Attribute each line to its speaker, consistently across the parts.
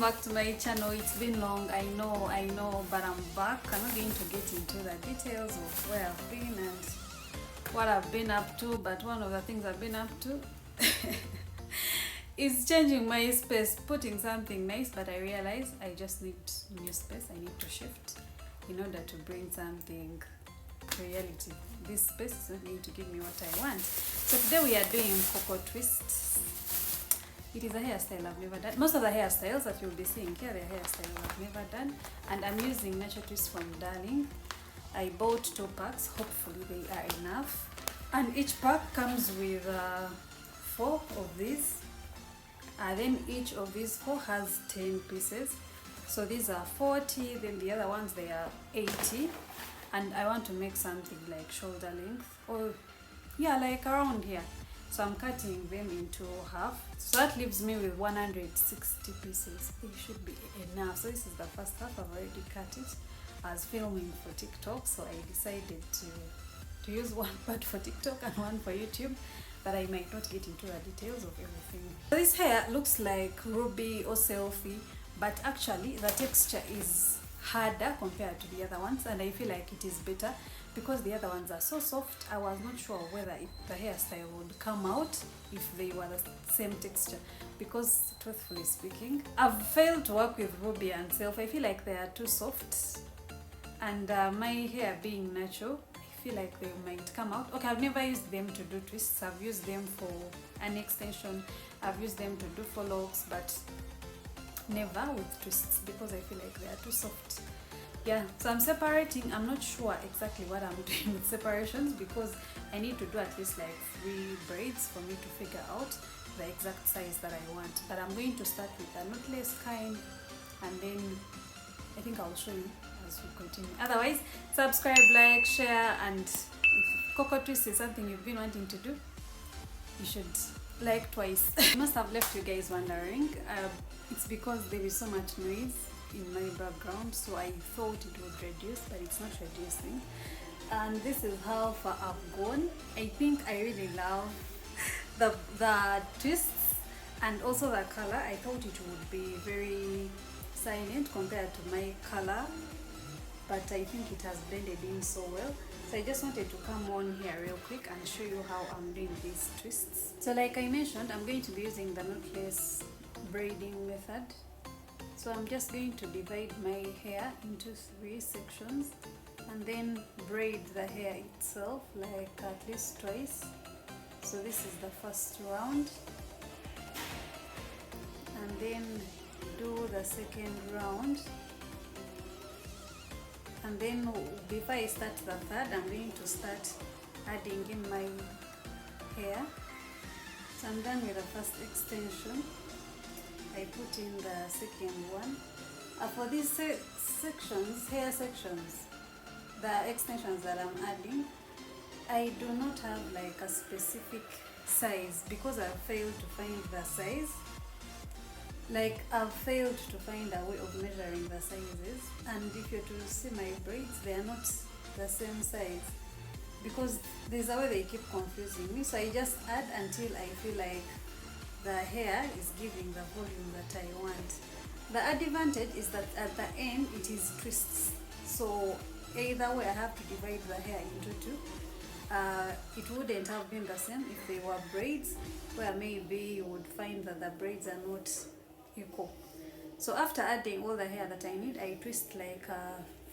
Speaker 1: back to my channel. It's been long, I know, but I'm back. I'm not going to get into the details of where I've been and what I've been up to, but one of the things I've been up to is changing my space, putting something nice, but I realize I just need new space. I need to shift in order to bring something reality. This space is not going to give me what I want. So today we are doing Coco twists. It is a hairstyle I've never done. Most of the hairstyles that you'll be seeing here, they're hairstyles I've never done. And I'm using natural twists from Darling. I bought 2 packs. Hopefully they are enough. And each pack comes with 4 of these. Then each of these 4 has 10 pieces. So these are 40, then the other ones they are 80. And I want to make something like shoulder length, or yeah, like around here. So I'm cutting them into half. So that leaves me with 160 pieces. It should be enough. So this is the first half. I've already cut it. I was filming for TikTok, so I decided to use one part for TikTok and one for YouTube, but I might not get into the details of everything. So this hair looks like ruby or selfie, but actually the texture is harder compared to the other ones, and I feel like it is better because the other ones are so soft. I was not sure whether the hairstyle would come out if they were the same texture, because truthfully speaking, I've failed to work with ruby and self. I feel like they are too soft, and my hair being natural, I feel like they might come out. Okay, I've never used them to do twists. I've used them for an extension, I've used them to do for locks, but never with twists because I feel like they are too soft. Yeah, so I'm separating. I'm not sure exactly what I'm doing with separations because I need to do at least like 3 braids for me to figure out the exact size that I want. But I'm going to start with the knotless kind, and then I think I'll show you as we continue. Otherwise, subscribe, like, share, and if Coco twist is something you've been wanting to do, you should like twice. I must have left you guys wondering. It's because there is so much noise in my background, so I thought it would reduce, but it's not reducing. And this is how far I've gone. I think I really love the twists and also the color. I thought it would be very silent compared to my color, but I think it has blended in so well. So I just wanted to come on here real quick and show you how I'm doing these twists. So like I mentioned, I'm going to be using the knotless braiding method. So I'm just going to divide my hair into 3 sections and then braid the hair itself like at least twice. So this is the first round, and then do the second round, and then before I start the third, I'm going to start adding in my hair. So I'm done with the first extension. I put in the second one. For these sections, hair sections, the extensions that I'm adding, I do not have like a specific size because I've failed to find the size. Like I've failed to find a way of measuring the sizes, and if you're to see my braids, they are not the same size because there's a way they keep confusing me. So I just add until I feel like the hair is giving the volume that I want. The advantage is that at the end it is twists, so either way I have to divide the hair into 2. It wouldn't have been the same if they were braids, where maybe you would find that the braids are not equal. So after adding all the hair that I need, I twist like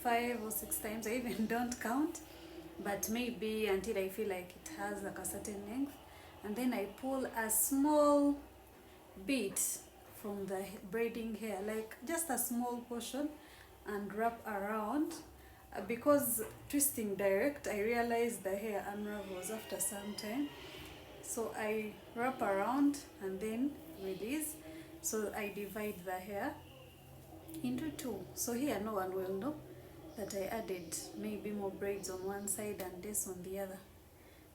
Speaker 1: 5 or 6 times. I even don't count, but maybe until I feel like it has like a certain length, and then I pull a small bit from the braiding hair, like just a small portion, and wrap around. Because twisting direct, I realize the hair unravels after some time, so I wrap around and then release. So I divide the hair into 2. So here no one will know that I added maybe more braids on one side and this on the other.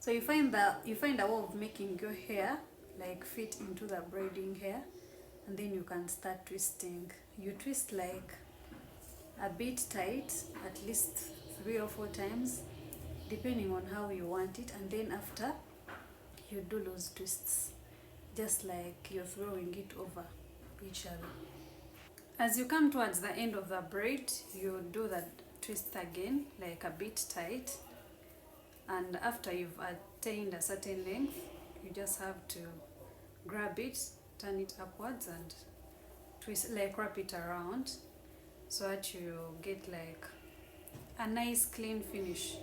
Speaker 1: So you find a way of making your hair like fit into the braiding hair, and then you can start twisting. You twist like a bit tight, at least 3 or 4 times, depending on how you want it, and then after you do those twists, just like you're throwing it over each other. As you come towards the end of the braid, you do that twist again, like a bit tight. And after you've attained a certain length, you just have to grab it, turn it upwards and twist, like wrap it around, so that you get like a nice clean finish.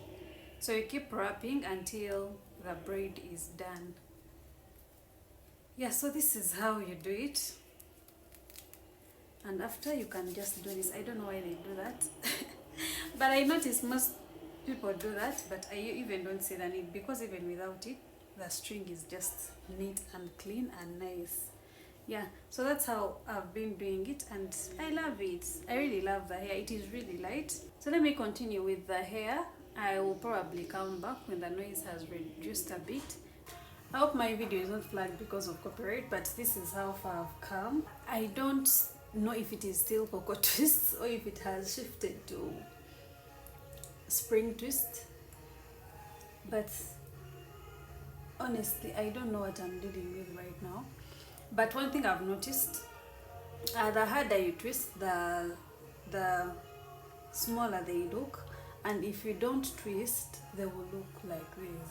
Speaker 1: So you keep wrapping until the braid is done. Yeah, so this is how you do it. And after, you can just do this. I don't know why they do that. But I notice most people do that, but I even don't see the need, because even without it, the string is just neat and clean and nice. Yeah, so that's how I've been doing it, and I love it. I really love the hair. It is really light. So let me continue with the hair. I will probably come back when the noise has reduced a bit. I hope my video is not flagged because of copyright, but this is how far I've come. I don't know if it is still Coco twists or if it has shifted to spring twist, but honestly I don't know what I'm dealing with right now. But one thing I've noticed, the harder you twist, the smaller they look, and if you don't twist, they will look like this.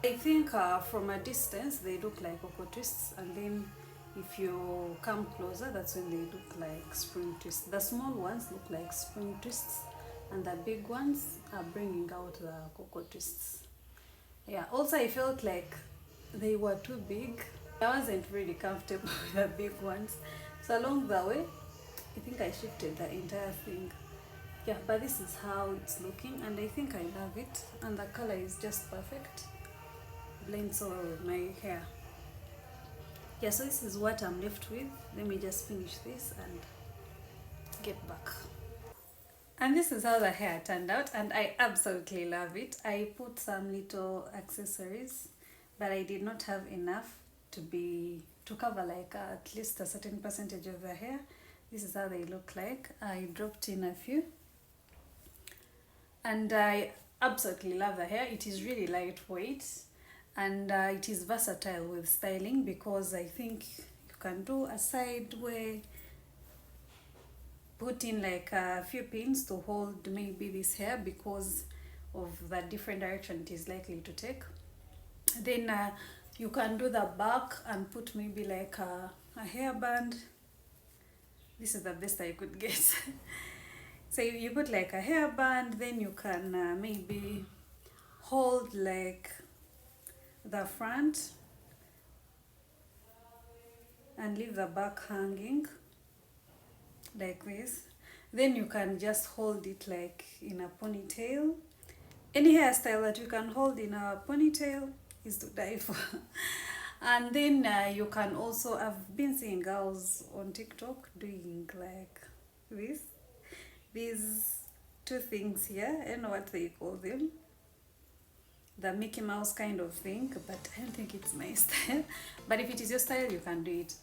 Speaker 1: I think from a distance they look like Coco twists, and then if you come closer, that's when they look like spring twists. The small ones look like spring twists, and the big ones are bringing out the Coco twists. Yeah, also I felt like they were too big. I wasn't really comfortable with the big ones. So along the way, I think I shifted the entire thing. Yeah, but this is how it's looking, and I think I love it. And the color is just perfect. Blends so well with my hair. Yeah, so this is what I'm left with. Let me just finish this and get back. And this is how the hair turned out, and I absolutely love it. I put some little accessories, but I did not have enough to cover like at least a certain percentage of the hair. This is how they look like. I dropped in a few, and I absolutely love the hair. It is really lightweight, and it is versatile with styling, because I think you can do a side way, put in like a few pins to hold maybe this hair because of the different direction it is likely to take. Then you can do the back and put maybe like a hairband. This is the best I could get. So you put like a hairband, then you can maybe hold like the front and leave the back hanging like this. Then you can just hold it like in a ponytail. Any hairstyle that you can hold in a ponytail is to die for. And then you can also, I've been seeing girls on TikTok doing like these two things here. I don't know what they call them, the Mickey Mouse kind of thing, but I don't think it's my style. But if it is your style, you can do it.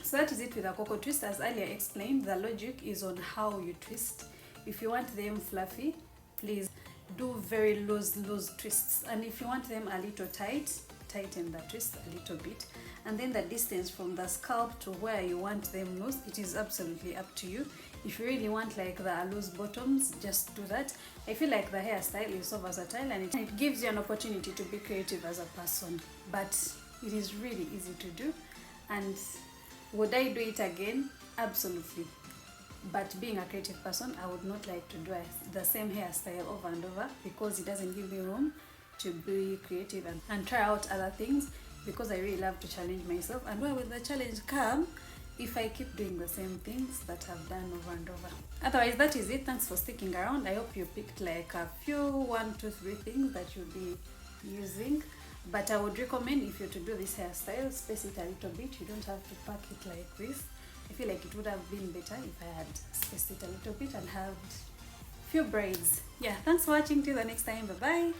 Speaker 1: So that is it with a Coco twist. As earlier explained, the logic is on how you twist. If you want them fluffy, please do very loose twists, and if you want them a little tight, tighten the twist a little bit. And then the distance from the scalp to where you want them loose, it is absolutely up to you. If you really want like the loose bottoms, just do that. I feel like the hairstyle is so versatile, and it gives you an opportunity to be creative as a person, but it is really easy to do. And would I do it again? Absolutely. But being a creative person, I would not like to do the same hairstyle over and over, because it doesn't give me room to be creative and try out other things, because I really love to challenge myself. And where will the challenge come if I keep doing the same things that I've done over and over? Otherwise, that is it. Thanks for sticking around. I hope you picked like a few 1, 2, 3 things that you'll be using. But I would recommend, if you're to do this hairstyle, space it a little bit. You don't have to pack it like this. I feel like it would have been better if I had spaced it a little bit and had few braids. Yeah, thanks for watching. Till the next time. Bye bye.